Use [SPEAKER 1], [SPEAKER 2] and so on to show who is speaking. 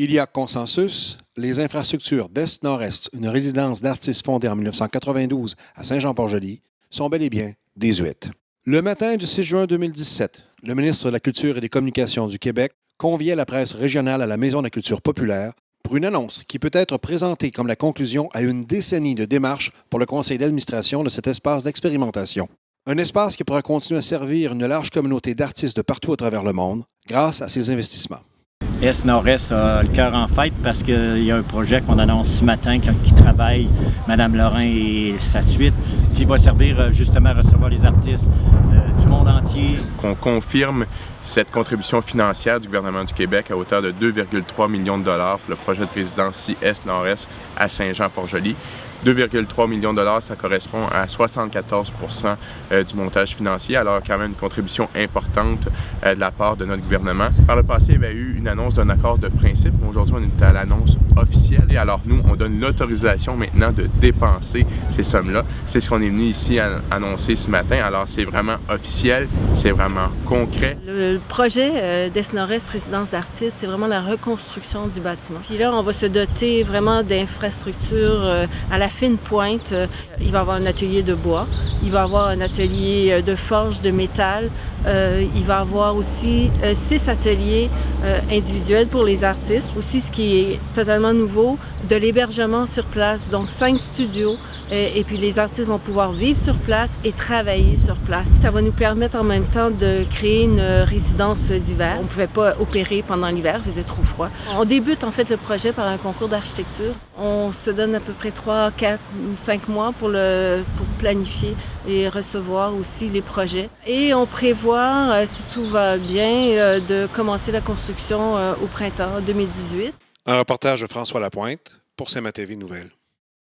[SPEAKER 1] Il y a consensus, les infrastructures d'Est-Nord-Est, une résidence d'artistes fondée en 1992 à Saint-Jean-Port-Joli, sont bel et bien désuètes. Le matin du 6 juin 2017, le ministre de la Culture et des Communications du Québec conviait la presse régionale à la Maison de la Culture populaire pour une annonce qui peut être présentée comme la conclusion à une décennie de démarches pour le conseil d'administration de cet espace d'expérimentation. Un espace qui pourra continuer à servir une large communauté d'artistes de partout à travers le monde grâce à ses investissements.
[SPEAKER 2] Est-Nord-Est a le cœur en fête parce qu'il y a un projet qu'on annonce ce matin qui travaille Mme Lorrain et sa suite, qui va servir justement à recevoir les artistes du monde entier.
[SPEAKER 3] Qu'on confirme cette contribution financière du gouvernement du Québec à hauteur de 2,3 millions de dollars pour le projet de résidence Est-Nord-Est à Saint-Jean-Port-Joli. 2,3 millions de dollars, ça correspond à 74 % du montage financier, alors quand même une contribution importante de la part de notre gouvernement. Par le passé, il y avait eu une annonce d'un accord de principe. Aujourd'hui, on est à l'annonce officielle. Et alors nous, on donne l'autorisation maintenant de dépenser ces sommes-là. C'est ce qu'on est venu ici à annoncer ce matin. Alors c'est vraiment officiel, c'est vraiment concret.
[SPEAKER 4] Le projet d'Est-Nord-Est Résidence d'artistes, c'est vraiment la reconstruction du bâtiment. Puis là, on va se doter vraiment d'infrastructures à la fine pointe. Il va y avoir un atelier de bois, il va y avoir un atelier de forge de métal, il va y avoir aussi 6 ateliers individuels pour les artistes. Aussi, ce qui est totalement nouveau, de l'hébergement sur place, donc 5 studios, et puis les artistes vont pouvoir vivre sur place et travailler sur place. Ça va nous permettre en même temps de créer une résidence d'hiver. On ne pouvait pas opérer pendant l'hiver, il faisait trop froid. On débute en fait le projet par un concours d'architecture. On se donne à peu près 3, 4, 5 mois pour planifier et recevoir aussi les projets. Et on prévoit, si tout va bien, de commencer la construction au printemps 2018.
[SPEAKER 1] Un reportage de François Lapointe pour CMA TV Nouvelles.